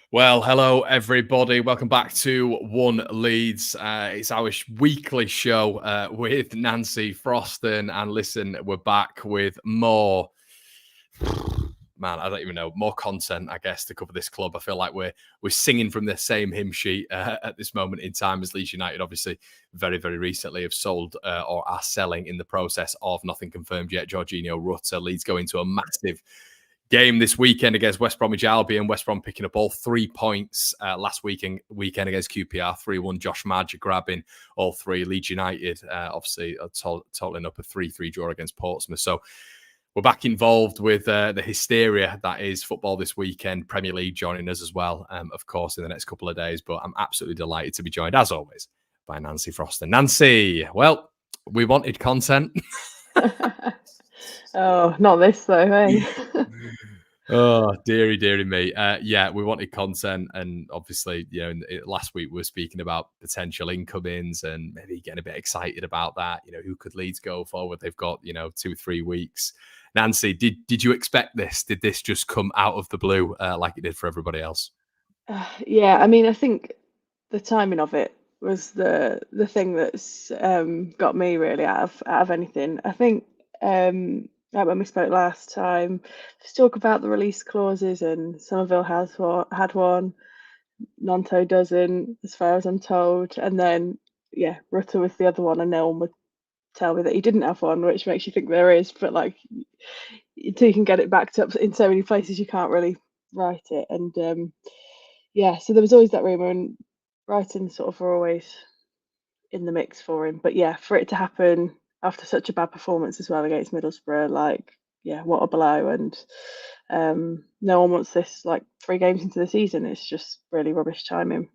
Well, hello everybody. Welcome back to One Leeds. It's our weekly show with Nancy Froston, and listen, we're back with more. Man, I don't even know, more content, I guess, to cover this club. I feel like we're singing from the same hymn sheet at this moment in time, as Leeds United obviously very, very recently have sold or are selling in the process of, nothing confirmed yet, Georginio Rutter. Leeds go into a massive game this weekend against West Bromwich Albion. West Brom picking up all 3 points last weekend against QPR, 3-1. Josh Madge grabbing all three. Leeds United obviously totaling up a 3-3 draw against Portsmouth. So we're back involved with the hysteria that is football this weekend. Premier League joining us as well, of course, in the next couple of days. But I'm absolutely delighted to be joined, as always, by Nancy Froston. Nancy, well, we wanted content. Oh, not this though, hey? Oh, dearie me. Yeah, we wanted content, and obviously, last week we were speaking about potential incomings and maybe getting a bit excited about that. Who could Leeds go forward? They've got 2-3 weeks. Nancy, did you expect this? Did this just come out of the blue like it did for everybody else? Yeah, I mean, I think the timing of it was the thing that's got me really out of anything. I think like when we spoke last time, let's talk about the release clauses, and Somerville had one, Nanto doesn't, as far as I'm told, and then yeah, Rutter was the other one, and no one would tell me that he didn't have one, which makes you think there is, but like until you can get it backed up in so many places, you can't really write it. And yeah, so there was always that rumour, and Brighton sort of were always in the mix for him. But yeah, for it to happen after such a bad performance as well against Middlesbrough, like, yeah, what a blow. And no one wants this like 3 games into the season. It's just really rubbish timing.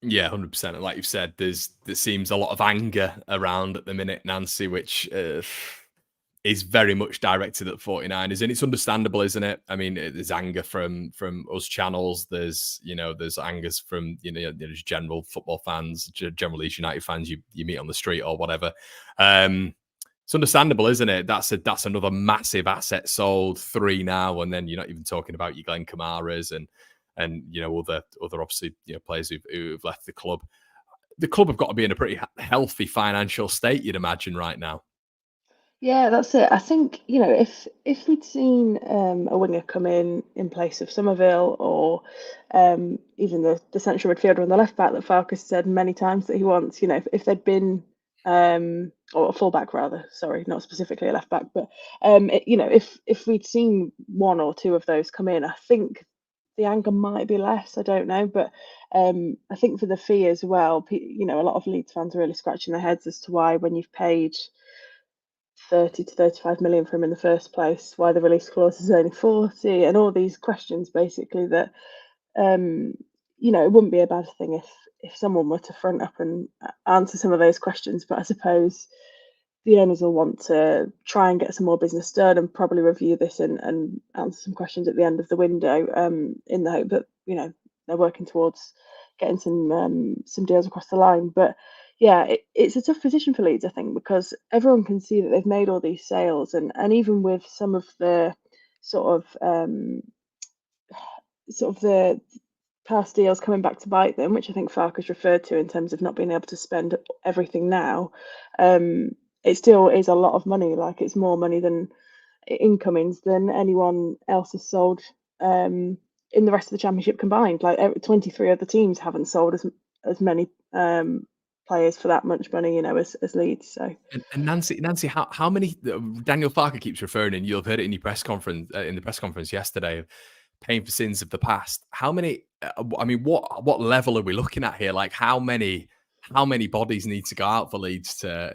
Yeah, 100%. And like you've said, there seems a lot of anger around at the minute, Nancy, which is very much directed at 49ers, and it's understandable, isn't it? I mean, there's anger from us channels. There's angers from there's general football fans, general Leeds United fans you meet on the street or whatever. It's understandable, isn't it? That's another massive asset sold, 3 now, and then you're not even talking about your Glenn Kamaras and other obviously players who've left the club. The club have got to be in a pretty healthy financial state, you'd imagine, right now. Yeah, that's it. I think, if we'd seen a winger come in place of Somerville, or even the central midfielder and the left back that Falcao said many times that he wants, if they'd been or a fullback rather, sorry, not specifically a left back, but if we'd seen 1 or 2 of those come in, I think the anger might be less. I don't know, but I think for the fee as well, a lot of Leeds fans are really scratching their heads as to why, when you've paid 30 to 35 million for him in the first place, why the release clause is only 40, and all these questions basically that it wouldn't be a bad thing if someone were to front up and answer some of those questions. But I suppose the owners will want to try and get some more business done, and probably review this and answer some questions at the end of the window, in the hope that they're working towards getting some deals across the line. But yeah, it's a tough position for Leeds, I think, because everyone can see that they've made all these sales, and even with some of the sort of the past deals coming back to bite them, which I think Farke's referred to in terms of not being able to spend everything now, it still is a lot of money. Like, it's more money than incomings than anyone else has sold in the rest of the Championship combined. Like, 23 other teams haven't sold as many players for that much money, as Leeds. So, and Nancy, how many? Daniel Farke keeps referring, and you'll have heard it in your press conference in the press conference yesterday, paying for sins of the past. How many? I mean, what level are we looking at here? Like, how many bodies need to go out for Leeds to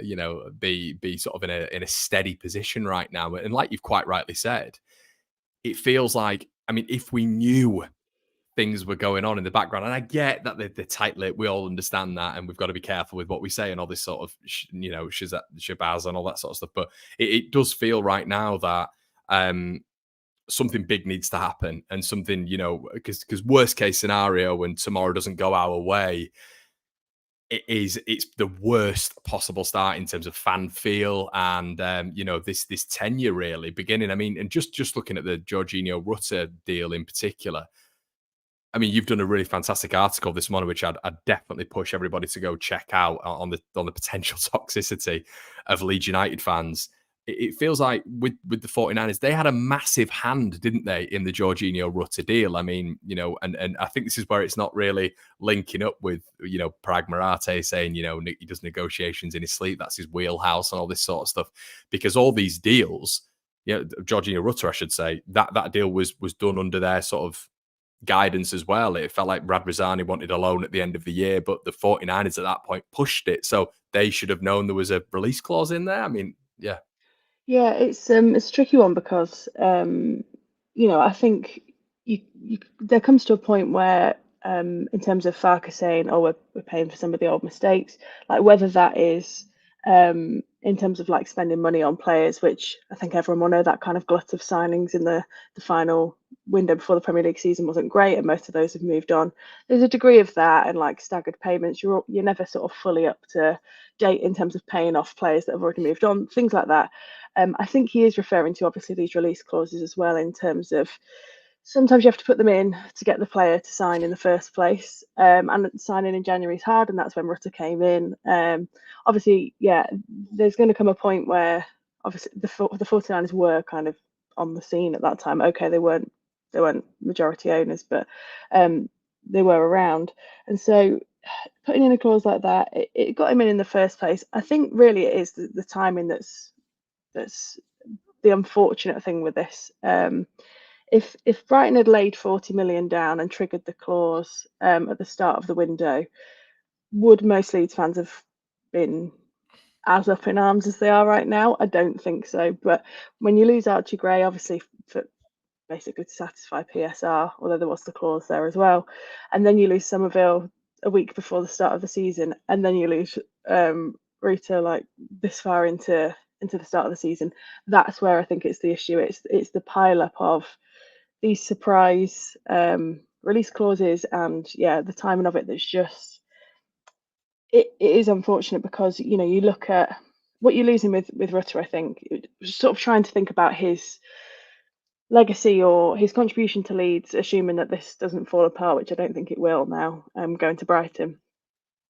be sort of in a steady position right now? And like you've quite rightly said, it feels like, I mean, if we knew things were going on in the background, and I get that they're tight-lipped, we all understand that, and we've got to be careful with what we say and all this sort of shabazz and all that sort of stuff, but it does feel right now that something big needs to happen, and something, because worst case scenario, when tomorrow doesn't go our way, it's the worst possible start in terms of fan feel and this tenure really beginning. I mean, and just looking at the Georginio Rutter deal in particular, I mean, you've done a really fantastic article this morning, which I'd definitely push everybody to go check out on the potential toxicity of Leeds United fans. It feels like with the 49ers, they had a massive hand, didn't they, in the Georginio Rutter deal? I mean, and I think this is where it's not really linking up with, Parag Marate saying, he does negotiations in his sleep. That's his wheelhouse and all this sort of stuff. Because all these deals, Georginio Rutter, I should say, that deal was done under their sort of guidance as well. It felt like Brad Rizzani wanted a loan at the end of the year, but the 49ers at that point pushed it. So they should have known there was a release clause in there. I mean, yeah. Yeah, it's a tricky one because I think there comes to a point where in terms of Farke saying, "Oh, we're paying for some of the old mistakes," like whether that is in terms of like spending money on players, which I think everyone will know that kind of glut of signings in the final window before the Premier League season wasn't great, and most of those have moved on. There's a degree of that, and like staggered payments. You're never sort of fully up to date in terms of paying off players that have already moved on, things like that. I think he is referring to obviously these release clauses as well, in terms of sometimes you have to put them in to get the player to sign in the first place. And signing in January is hard, and that's when Rutter came in. Obviously, yeah, there's going to come a point where obviously the 49ers were kind of on the scene at that time. Okay, they weren't majority owners, but they were around, and so putting in a clause like that, it got him in the first place. I think really it is the timing that's the unfortunate thing with this. If Brighton had laid 40 million down and triggered the clause at the start of the window, would most Leeds fans have been as up in arms as they are right now? I don't think so. But when you lose Archie Gray, obviously for basically to satisfy PSR, although there was the clause there as well, and then you lose Somerville a week before the start of the season, and then you lose Rutter like this far into the start of the season, that's where I think it's the issue. It's the pile up of these surprise release clauses, and the timing of it that's just it is unfortunate, because you look at what you're losing with Rutter. I think sort of trying to think about his legacy or his contribution to Leeds, assuming that this doesn't fall apart, which I don't think it will now. Going to Brighton,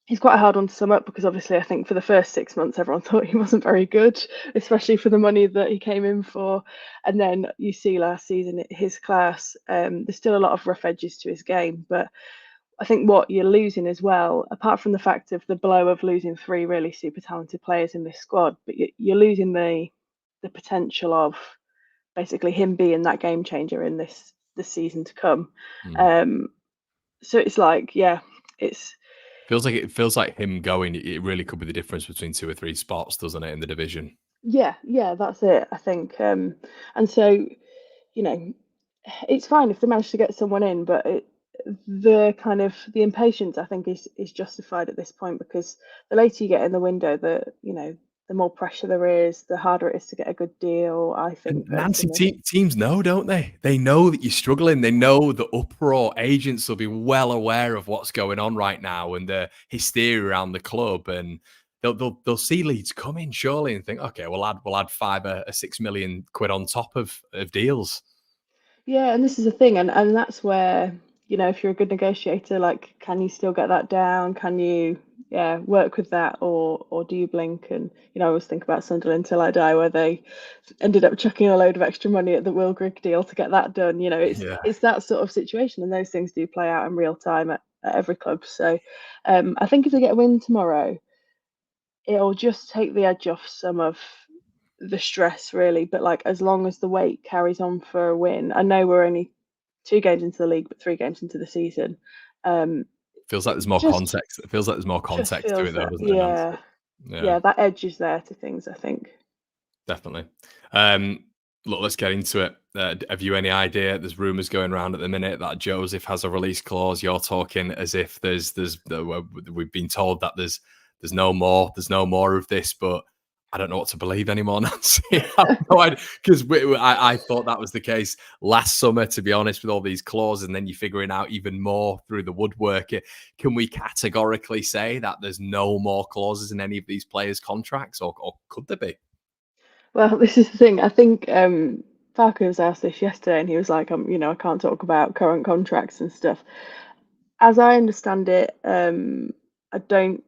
he's quite a hard one to sum up, because obviously I think for the first 6 months everyone thought he wasn't very good, especially for the money that he came in for. And then you see last season his class. There's still a lot of rough edges to his game, but I think what you're losing as well, apart from the fact of the blow of losing 3 really super talented players in this squad, but you're losing the potential of basically him being that game changer in this season to come. So it's like, it's Feels like him going, it really could be the difference between 2 or 3 spots, doesn't it, in the division? yeah, that's it, I think. And so, it's fine if they manage to get someone in, but the kind of the impatience, I think, is justified at this point, because the later you get in the window, the more pressure there is, the harder it is to get a good deal, I think, And Nancy, personally. teams know, don't they? They know that you're struggling. They know the uproar. Agents will be well aware of what's going on right now and the hysteria around the club, and they'll see Leeds coming surely and think, okay, we'll add 5 or 6 million quid on top of deals. Yeah, and this is the thing, and that's where, if you're a good negotiator, like, can you still get that down? Can you, work with that, or do you blink? And I always think about Sunderland Till I Die, where they ended up chucking a load of extra money at the Will Grigg deal to get that done. Yeah. It's that sort of situation, and those things do play out in real time at every club. So, I think if they get a win tomorrow, it'll just take the edge off some of the stress, really. But like, as long as the wait carries on for a win, I know we're only 2 games into the league, but 3 games into the season. Feels like It there's more just context. It feels like there's more just context to feels it, though, that, doesn't it, Nancy? Yeah. that edge is there to things, I think. Definitely. Look, let's get into it. Have you any idea? There's rumours going around at the minute that Joseph has a release clause. You're talking as if we've been told that there's no more of this, but I don't know what to believe anymore, Nancy. I have no idea, because I thought that was the case last summer, to be honest, with all these clauses, and then you're figuring out even more through the woodwork. Can we categorically say that there's no more clauses in any of these players' contracts, or could there be? Well, this is the thing. I think Falco was asked this yesterday, and he was like, I can't talk about current contracts and stuff. As I understand it, I don't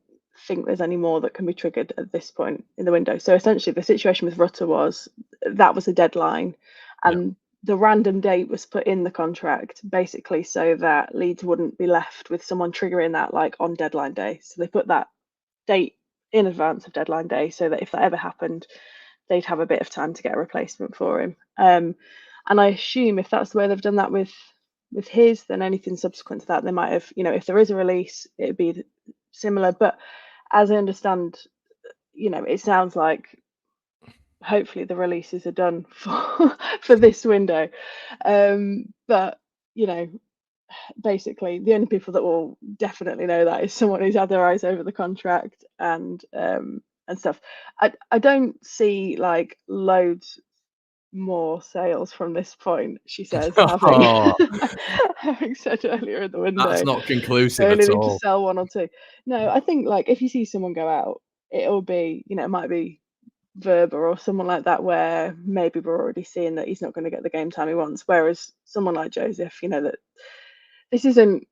think there's any more that can be triggered at this point in the window. So essentially, the situation with Rutter was that was a deadline, Yeah. and the random date was put in the contract basically so that Leeds wouldn't be left with someone triggering that like on deadline day. So they put that date in advance of deadline day so that if that ever happened, they'd have a bit of time to get a replacement for him. And I assume if that's the way they've done that with his, then anything subsequent to that, they might have, if there is a release, it'd be similar. But as I understand, it sounds like hopefully the releases are done for this window. But basically the only people that will definitely know that is someone who's had their eyes over the contract and stuff. I don't see like loads more sales from this point, she says, having Oh, having said earlier in the that's window not they conclusive only at need to all. sell one or two. No, I think like if you see someone go out, it'll be, it might be Verba or someone like that where maybe we're already seeing that he's not going to get the game time he wants. Whereas someone like Joseph, that this isn't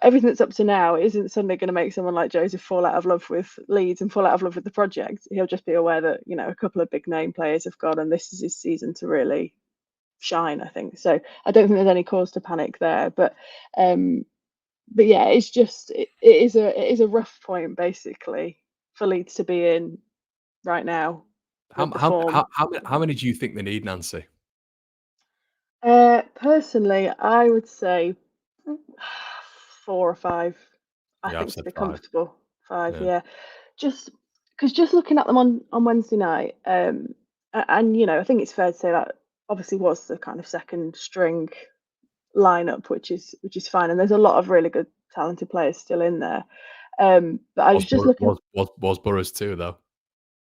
everything that's up to now isn't suddenly going to make someone like Joseph fall out of love with Leeds and fall out of love with the project. He'll just be aware that, a couple of big name players have gone and this is his season to really shine, I think. So I don't think there's any cause to panic there. But yeah, it's just it is a rough point basically for Leeds to be in right now with the form. How many do you think they need, Nancy? Personally, I would say 4 or 5. I Yeah, I've think to said be 5. comfortable, 5. Yeah. Yeah, just because just looking at them on Wednesday night, and I think it's fair to say that obviously was the kind of second string lineup, which is fine, and there's a lot of really good talented players still in there. But I was just looking. Was Burrows too, though.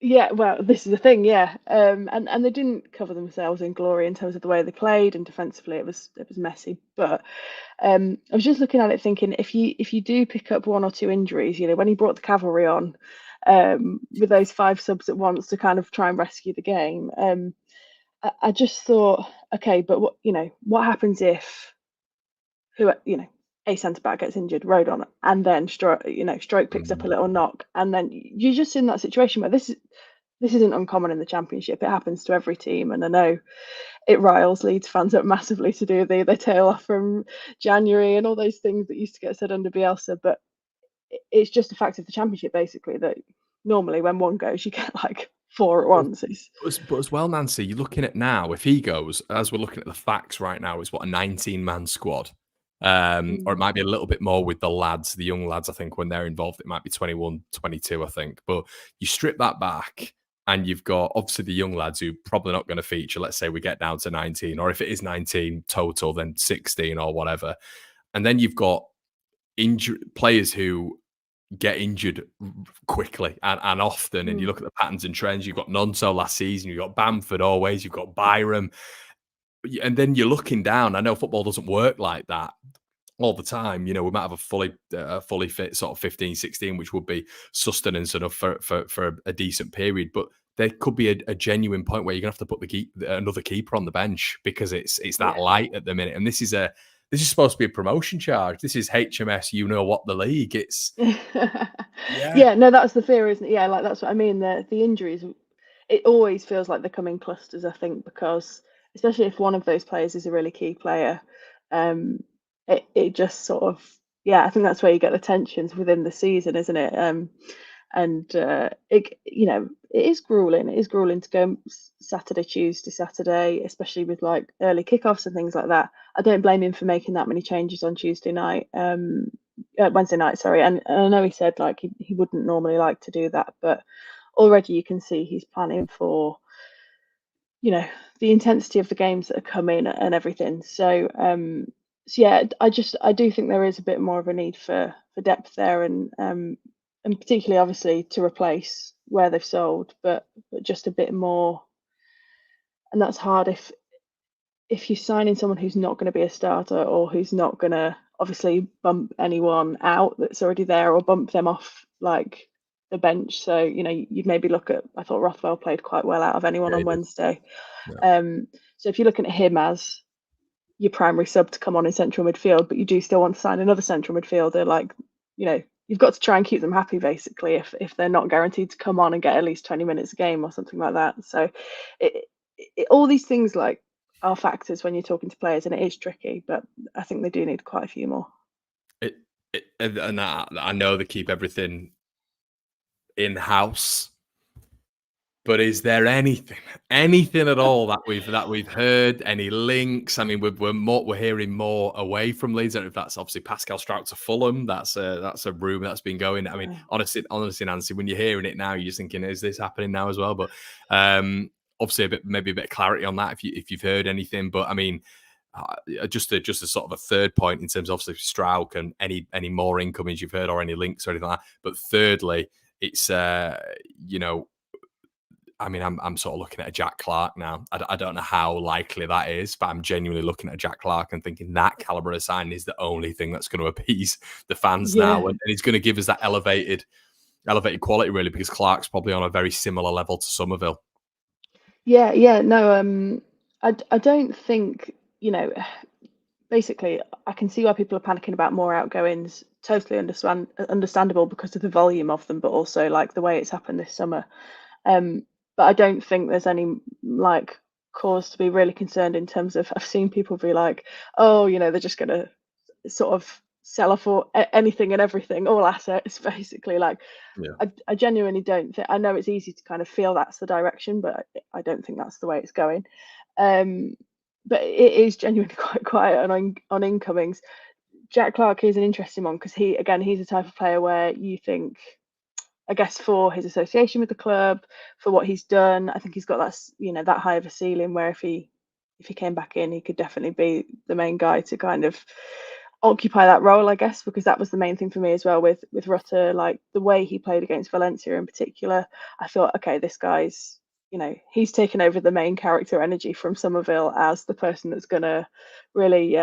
Yeah, well, this is the thing, yeah. And they didn't cover themselves in glory in terms of the way they played, and defensively it was messy. But I was just looking at it thinking if you do pick up one or two injuries, when he brought the cavalry on with those 5 subs at once to kind of try and rescue the game, I just thought, okay, but what happens if a centre back gets injured, Rodon, and then Stroke picks up a Mm. little knock, and then you're just in that situation where this isn't uncommon in the Championship. It happens to every team, and I know it riles Leeds fans up massively to do the tail off from January and all those things that used to get said under Bielsa. But it's just a fact of the Championship, basically, that normally when one goes, you get like 4 at once. But as well, Nancy, you're looking at now, if he goes, as we're looking at the facts right now, is what, a 19-man squad. Or it might be a little bit more with the lads, the young lads, I think, when they're involved, it might be 21, 22, I think. But you strip that back and you've got, obviously, the young lads who probably not going to feature. Let's say we get down to 19, or if it is 19 total, then 16 or whatever. And then you've got players who get injured quickly and often. And you look at the patterns and trends. You've got Nonso last season. You've got Bamford always. You've got Byram. And then you're looking down. I know football doesn't work like that all the time. We might have a fully fit sort of 15, 16, which would be sustenance enough for a decent period. But there could be a genuine point where you're going to have to put another keeper on the bench because it's that light at the minute. And this is supposed to be a promotion charge. This is HMS, what the league. It's Yeah, no, that's the fear, isn't it? Yeah, like that's what I mean. The injuries, it always feels like they come in clusters, I think, because especially if one of those players is a really key player, it just sort of, yeah, I think that's where you get the tensions within the season, isn't it? And it is grueling. It is grueling to go Saturday, Tuesday, Saturday, especially with like early kickoffs and things like that. I don't blame him for making that many changes on Tuesday night, Wednesday night, sorry. And I know he said like he wouldn't normally like to do that, but already you can see he's planning for, the intensity of the games that are coming and everything. So yeah, I do think there is a bit more of a need for depth there, and particularly obviously to replace where they've sold, but just a bit more. And that's hard if you're signing someone who's not going to be a starter or who's not going to obviously bump anyone out that's already there or bump them off like the bench. So, you'd maybe look at, I thought Rothwell played quite well out of anyone on Wednesday. Yeah. So if you're looking at him as your primary sub to come on in central midfield, but you do still want to sign another central midfielder, like, you've got to try and keep them happy, basically, if they're not guaranteed to come on and get at least 20 minutes a game or something like that. So all these things like are factors when you're talking to players, and it is tricky, but I think they do need quite a few more. And I know they keep everything in-house, but is there anything at all that we've heard? Any links? I mean, we're hearing more away from Leeds. I don't know if that's obviously Pascal Strout to Fulham. That's a rumor that's been going. I mean, honestly, Nancy, when you're hearing it now, you're just thinking, is this happening now as well? But obviously, maybe a bit of clarity on that if you've heard anything. But I mean, just a sort of a third point in terms of obviously Strout and any more incomings you've heard or any links or anything like that. But thirdly, it's I mean, I'm sort of looking at a Jack Clarke now. I don't know how likely that is, but I'm genuinely looking at Jack Clarke and thinking that caliber of signing is the only thing that's going to appease the fans now, and it's going to give us that elevated quality, really, because Clarke's probably on a very similar level to Somerville. Yeah, no, I don't think, basically, I can see why people are panicking about more outgoings. Totally understandable because of the volume of them, but also like the way it's happened this summer. But I don't think there's any like cause to be really concerned in terms of, I've seen people be like, oh, they're just going to sort of sell off anything and everything, all assets, basically. Like, I genuinely don't think, I know it's easy to kind of feel that's the direction, but I don't think that's the way it's going. But it is genuinely quite quiet on incomings. Jack Clarke is an interesting one because he's the type of player where you think, I guess, for his association with the club, for what he's done, I think he's got that, that high of a ceiling where if he came back in, he could definitely be the main guy to kind of occupy that role, I guess, because that was the main thing for me as well with Rutter. Like the way he played against Valencia in particular, I thought, okay, this guy's, he's taken over the main character energy from Somerville as the person that's going to really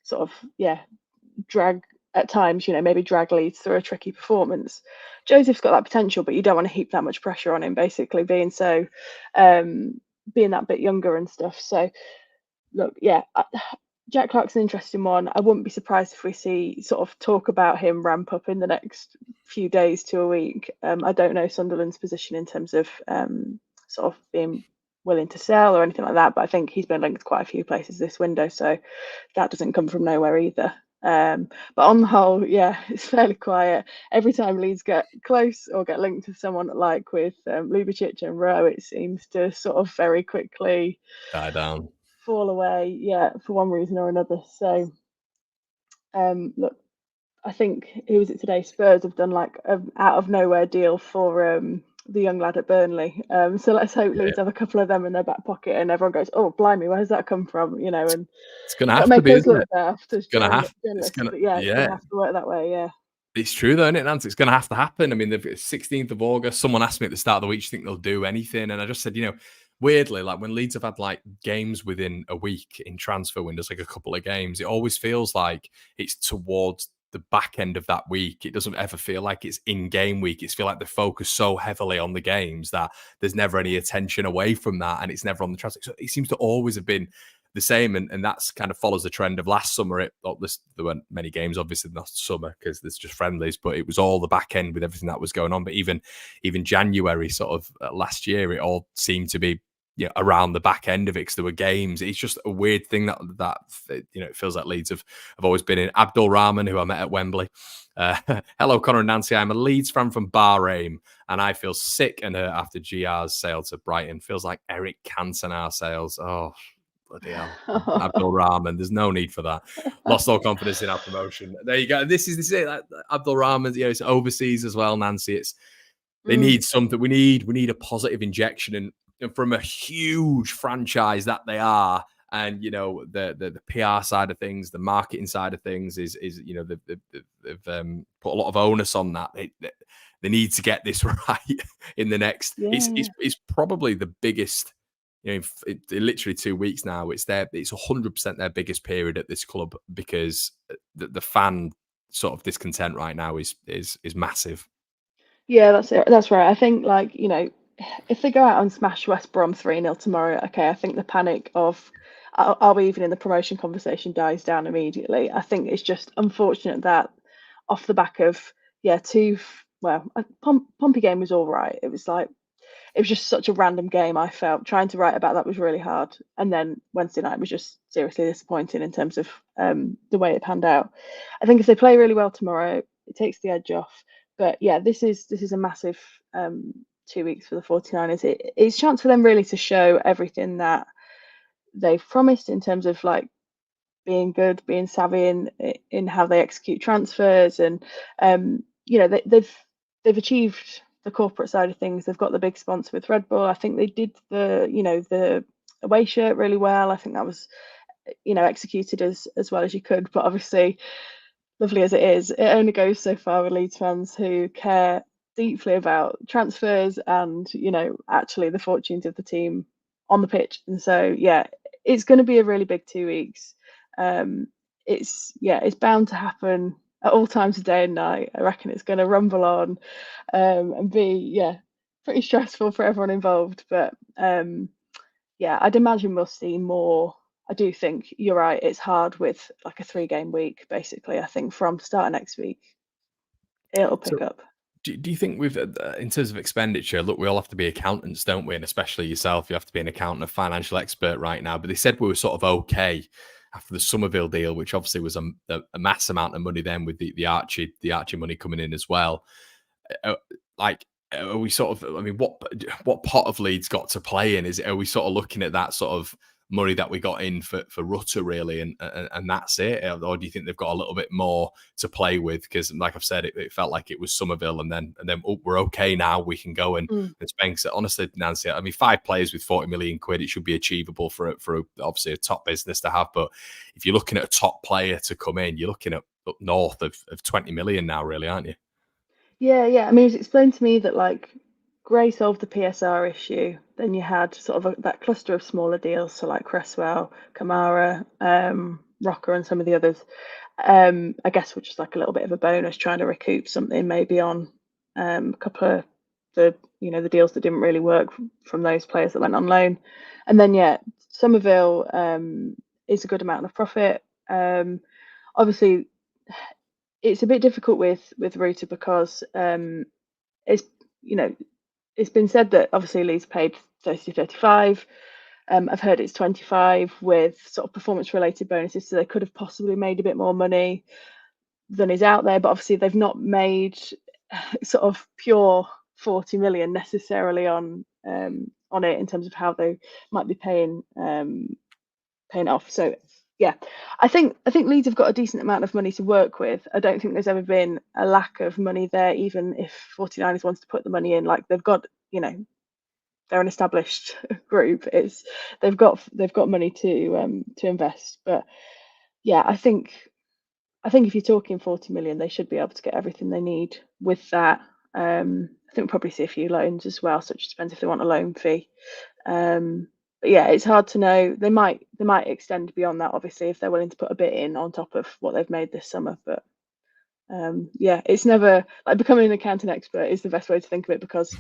sort of, drag at times, maybe drag Leeds through a tricky performance. Joseph's got that potential, but you don't want to heap that much pressure on him, basically, being that bit younger and stuff. So, look, Jack Clarke's an interesting one. I wouldn't be surprised if we see sort of talk about him ramp up in the next few days to a week. I don't know Sunderland's position in terms of sort of being willing to sell or anything like that, but I think he's been linked to quite a few places this window, so that doesn't come from nowhere either. But on the whole, it's fairly quiet. Every time Leeds get close or get linked to someone like with Ljubicic and Rowe, it seems to sort of very quickly die down, fall away, for one reason or another. So look, I think, who was it today? Spurs have done like an out of nowhere deal for the young lad at Burnley. So let's hope Leeds have a couple of them in their back pocket and everyone goes, oh, blimey, where's that come from? And it's going to have to be, isn't it? It's going to have to. It's going to have to work that way, yeah. It's true, though, isn't it, Nancy? It's going to have to happen. I mean, the 16th of August, someone asked me at the start of the week, do you think they'll do anything? And I just said, weirdly, like when Leeds have had like games within a week in transfer windows, like a couple of games, it always feels like it's towards the back end of that week. It doesn't ever feel like it's in-game week. It's feel like they focus so heavily on the games that there's never any attention away from that, and it's never on the transfer. So it seems to always have been the same, and that's kind of follows the trend of last summer. There weren't many games, obviously, last summer because there's just friendlies, but it was all the back end with everything that was going on. But even January, sort of last year, it all seemed to be around the back end of it because there were games. It's just a weird thing that it feels like Leeds have always been in. Abdul Rahman, who I met at Wembley. Hello, Conor and Nancy. I'm a Leeds fan from Bahrain, and I feel sick and hurt after GR's sale to Brighton. Feels like Eric Cantona sales. Oh, bloody hell. Abdul Rahman. There's no need for that. Lost all confidence in our promotion. There you go. This is it. Abdul Rahman, it's overseas as well, Nancy. They need something. We need a positive injection, and from a huge franchise that they are, and the PR side of things, the marketing side of things is they've put a lot of onus on that. They need to get this right in the next. It's probably the biggest. Literally 2 weeks now. It's 100% their biggest period at this club because the fan sort of discontent right now is massive. Yeah, that's it. That's right. I think, like, if they go out and smash West Brom 3-0 tomorrow, okay, I think the panic of are we even in the promotion conversation dies down immediately. I think it's just unfortunate that off the back of, yeah, well, Pompey game was all right. It was just such a random game. I felt trying to write about that was really hard, and then Wednesday night was just seriously disappointing in terms of the way it panned out. I think if they play really well tomorrow, it takes the edge off. But yeah, this is a massive 2 weeks for the 49ers. It's a chance for them really to show everything that they've promised in terms of like being good, being savvy in how they execute transfers, and they've achieved the corporate side of things. They've got the big sponsor with Red Bull. I think they did the away shirt really well. I think that was executed as well as you could. But obviously, lovely as it is, it only goes so far with Leeds fans who care deeply about transfers and actually the fortunes of the team on the pitch. And so yeah, it's going to be a really big 2 weeks. um it's bound to happen at all times of day and night. I reckon it's going to rumble on, and be, yeah, pretty stressful for everyone involved. But yeah, I'd imagine we'll see more. I do think you're right. It's hard with like a 3 game week, basically. I think from start of next week, it'll pick So up. do you think with in terms of expenditure, look, we all have to be accountants, don't we? And especially yourself, you have to be an accountant, a financial expert right now. But they said we were sort of okay after the Somerville deal, which obviously was a mass amount of money then with the Archie money coming in as well. Uh, like, are we sort of? I mean, what pot of Leeds got to play in? Are we sort of looking at that sort of money that we got in for Rutter really, and that's it? Or do you think they've got a little bit more to play with? Because, like I've said, it felt like it was Somerville, and then we're okay now. We can go Mm. and spend. Honestly, Nancy, I mean, 5 players with 40 million quid, it should be achievable for obviously a top business to have. But if you're looking at a top player to come in, you're looking at up north of 20 million now, really, aren't you? Yeah, yeah. I mean, it's explained to me that like Gray solved the PSR issue. Then you had sort of that cluster of smaller deals, so like Cresswell, Kamara, Rocker, and some of the others. I guess which is like a little bit of a bonus, trying to recoup something maybe on a couple of the deals that didn't really work from those players that went on loan. And then yeah, Somerville is a good amount of profit. Obviously, it's a bit difficult with Ruta because it's you know it's been said that obviously Leeds paid 30 to 35. I've heard it's 25 with sort of performance related bonuses, so they could have possibly made a bit more money than is out there. But obviously they've not made sort of pure 40 million necessarily on it in terms of how they might be paying off. So yeah, I think Leeds have got a decent amount of money to work with. I don't think there's ever been a lack of money there, even if 49ers wants to put the money in. Like they've got, they're an established group. It's they've got money to invest. But yeah, I think if you're talking 40 million, they should be able to get everything they need with that. I think we'll probably see a few loans as well, so it just depends if they want a loan fee. But yeah, it's hard to know. They might extend beyond that, obviously, if they're willing to put a bit in on top of what they've made this summer. But yeah, it's never like becoming an accounting expert is the best way to think of it, because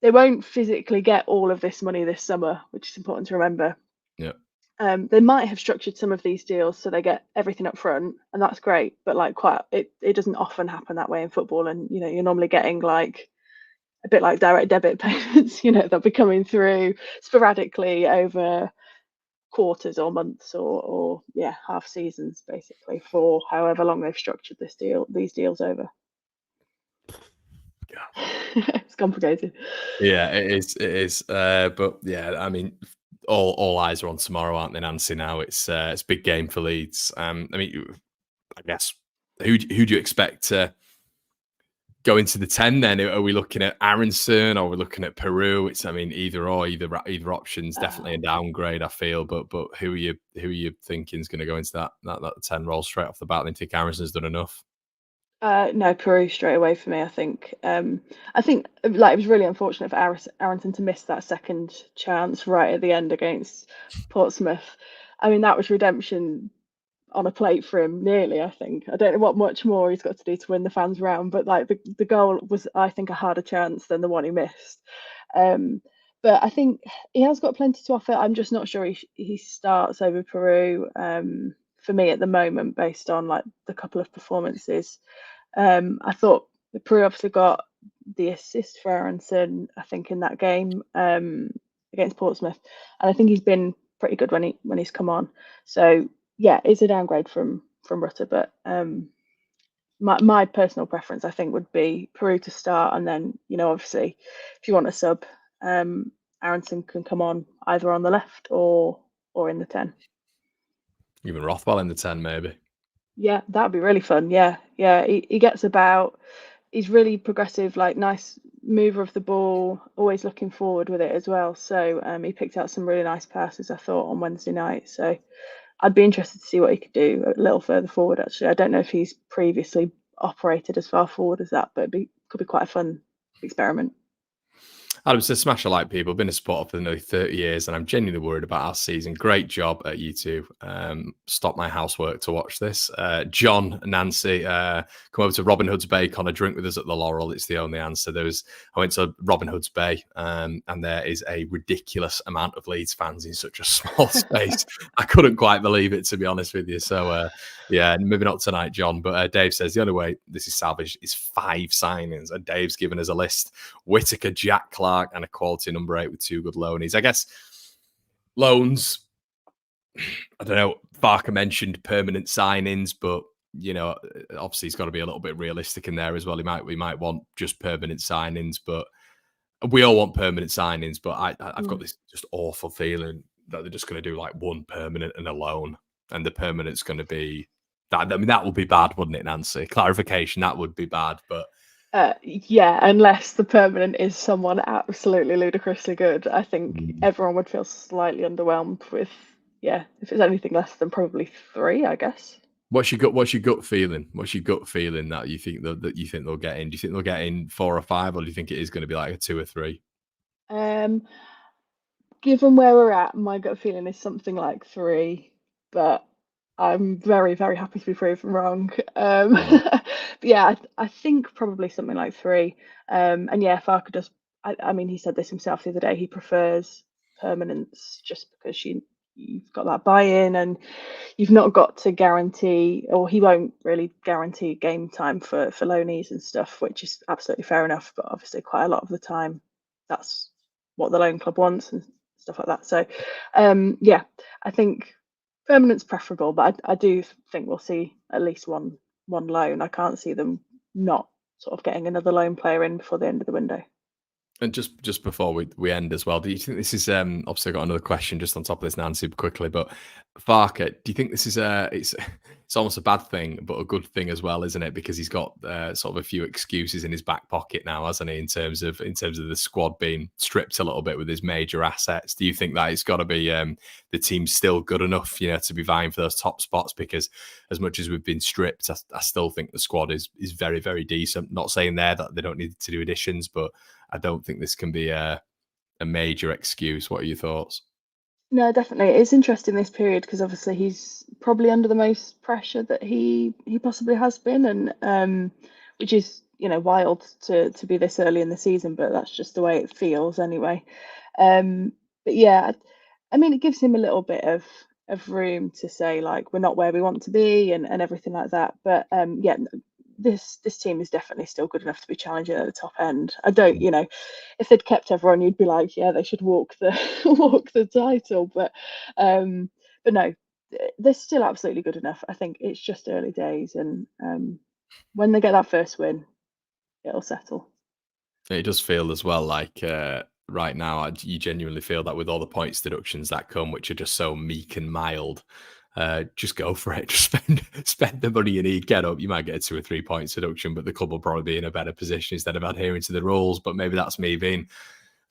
they won't physically get all of this money this summer, which is important to remember. Yeah. They might have structured some of these deals so they get everything up front, and that's great. But like, it doesn't often happen that way in football, and you're normally getting like a bit like direct debit payments. They'll be coming through sporadically over quarters or months or yeah, half seasons basically for however long they've structured these deals over. It's complicated. Yeah, it is. It is. But yeah, I mean, all eyes are on tomorrow, aren't they, Nancy? Now it's a big game for Leeds. I mean, I guess who do you expect to go into the 10 then? Are we looking at Aronson? Or are we looking at Peru? I mean, either or, either option's definitely a downgrade, I feel. But who are you thinking is going to go into that 10 role straight off the bat? I think Aronson's done enough. No, Peru straight away for me. I think like it was really unfortunate for Aronson to miss that second chance right at the end against Portsmouth. I mean, that was redemption on a plate for him, nearly, I think. I don't know what much more he's got to do to win the fans round, but like the goal was, I think, a harder chance than the one he missed. But I think he has got plenty to offer. I'm just not sure he starts over Peru, for me at the moment, based on like the couple of performances. I thought Peru obviously got the assist for Aronson, I think, in that game against Portsmouth, and I think he's been pretty good when he's come on. So yeah, it's a downgrade from Rutter, but my personal preference, I think, would be Peru to start, and then obviously if you want a sub, Aronson can come on either on the left or in the 10. Even Rothwell in the 10, maybe. Yeah, that'd be really fun. Yeah, he gets about. He's really progressive, like nice mover of the ball, always looking forward with it as well. So he picked out some really nice passes, I thought, on Wednesday night. So I'd be interested to see what he could do a little further forward. Actually, I don't know if he's previously operated as far forward as that, but could be quite a fun experiment. Adam says, smash a like, people. Been a supporter for nearly 30 years, and I'm genuinely worried about our season. Great job at you two. Stop my housework to watch this. John, Nancy, come over to Robin Hood's Bay. Conor, drink with us at the Laurel. It's the only answer. I went to Robin Hood's Bay, and there is a ridiculous amount of Leeds fans in such a small space. I couldn't quite believe it, to be honest with you. So, yeah, moving on tonight, John. But Dave says the only way this is salvaged is 5 signings, and Dave's given us a list: Whittaker, Jack, Clarke, and a quality number 8 with 2 good loanies. I guess loans, I don't know. Farke mentioned permanent signings, but obviously he's got to be a little bit realistic in there as well. We might want just permanent signings, but we all want permanent signings. But I've got this just awful feeling that they're just going to do like one permanent and a loan, and the permanent's going to be that. I mean, that would be bad, wouldn't it, Nancy? Clarification, that would be bad, but. Yeah, unless the permanent is someone absolutely ludicrously good, I think everyone would feel slightly underwhelmed with, if it's anything less than probably 3, I guess. What's your gut feeling? What's your gut feeling that you think that you think they'll get in? Do you think they'll get in 4 or 5, or do you think it is going to be like a 2 or 3? Given where we're at, my gut feeling is something like 3, but I'm very, very happy to be proven wrong. But yeah, I think probably something like 3. And yeah, Farke does. I mean, he said this himself the other day. He prefers permanence just because you've got that buy-in, and you've not got to guarantee, or he won't really guarantee game time for loanees and stuff, which is absolutely fair enough. But obviously, quite a lot of the time, that's what the loan club wants and stuff like that. So, yeah, I think permanent's preferable, but I do think we'll see at least one loan. I can't see them not sort of getting another loan player in before the end of the window. And just before we end as well, do you think this is obviously I got another question just on top of this, Nancy, super quickly, but Farke, do you think this is it's almost a bad thing but a good thing as well, isn't it? Because he's got sort of a few excuses in his back pocket now, hasn't he, in terms of the squad being stripped a little bit with his major assets. Do you think that it's got to be the team's still good enough, to be vying for those top spots? Because as much as we've been stripped, I still think the squad is very, very decent. Not saying there that they don't need to do additions, but I don't think this can be a major excuse. What are your thoughts? No, definitely. It's interesting this period because obviously he's probably under the most pressure that he possibly has been, and which is wild to be this early in the season, but that's just the way it feels anyway. But yeah, I mean, it gives him a little bit of room to say like we're not where we want to be and everything like that. But yeah, this team is definitely still good enough to be challenging at the top end. I don't, if they'd kept everyone, you'd be like, yeah, they should walk the walk the title. But no, they're still absolutely good enough. I think it's just early days, and when they get that first win, it'll settle. It does feel as well like right now, you genuinely feel that with all the points deductions that come, which are just so meek and mild. Just go for it. Just spend the money you need. Get up. You might get a 2 or 3 points deduction, but the club will probably be in a better position instead of adhering to the rules. But maybe that's me being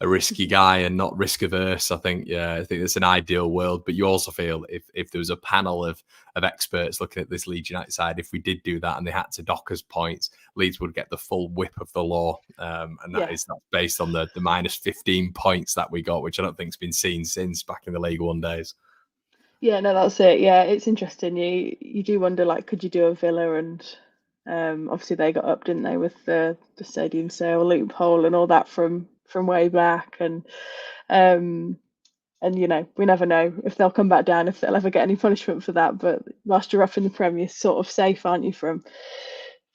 a risky guy and not risk averse. I think it's an ideal world. But you also feel if there was a panel of experts looking at this Leeds United side, if we did do that and they had to dock us points, Leeds would get the full whip of the law. And that's based on the minus 15 points that we got, which I don't think has been seen since back in the League One days. Yeah, no, that's it. Yeah, it's interesting. You do wonder, like, could you do a Villa and obviously they got up, didn't they, with the stadium sale loophole and all that from way back, um and we never know if they'll come back down, if they'll ever get any punishment for that. But whilst you're up in the Premier, you're sort of safe, aren't you, from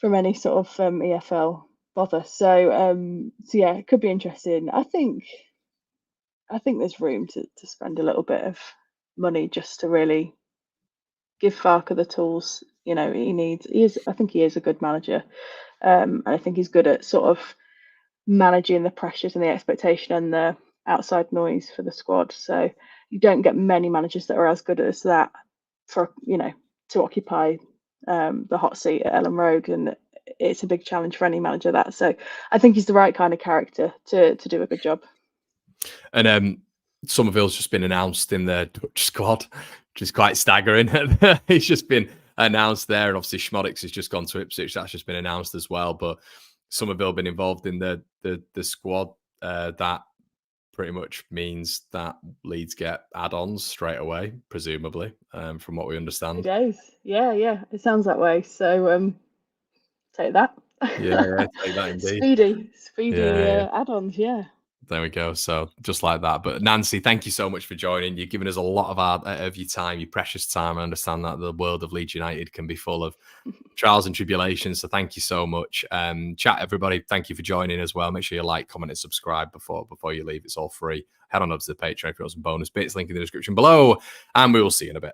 any sort of EFL bother. So yeah, it could be interesting. I think there's room to spend a little bit of money just to really give Farker the tools he needs. I think he is a good manager, and I think he's good at sort of managing the pressures and the expectation and the outside noise for the squad. So you don't get many managers that are as good as that for to occupy the hot seat at Ellen Road, and it's a big challenge for any manager. That so I think he's the right kind of character to do a good job. And Somerville's just been announced in the Dutch squad, which is quite staggering. He's just been announced there, and obviously Schmodix has just gone to Ipswich. That's just been announced as well. But Somerville been involved in the squad. That pretty much means that Leeds get add-ons straight away, presumably, from what we understand. It is. Yeah, it sounds that way. So take that. Yeah, take that speedy indeed. Yeah. add-ons. Yeah. There we go. So just like that. But Nancy, thank you so much for joining. You've given us a lot of your time, your precious time. I understand that the world of Leeds United can be full of trials and tribulations. So thank you so much. Chat, everybody. Thank you for joining as well. Make sure you like, comment, and subscribe before you leave. It's all free. Head on up to the Patreon if you want some bonus bits. Link in the description below. And we will see you in a bit.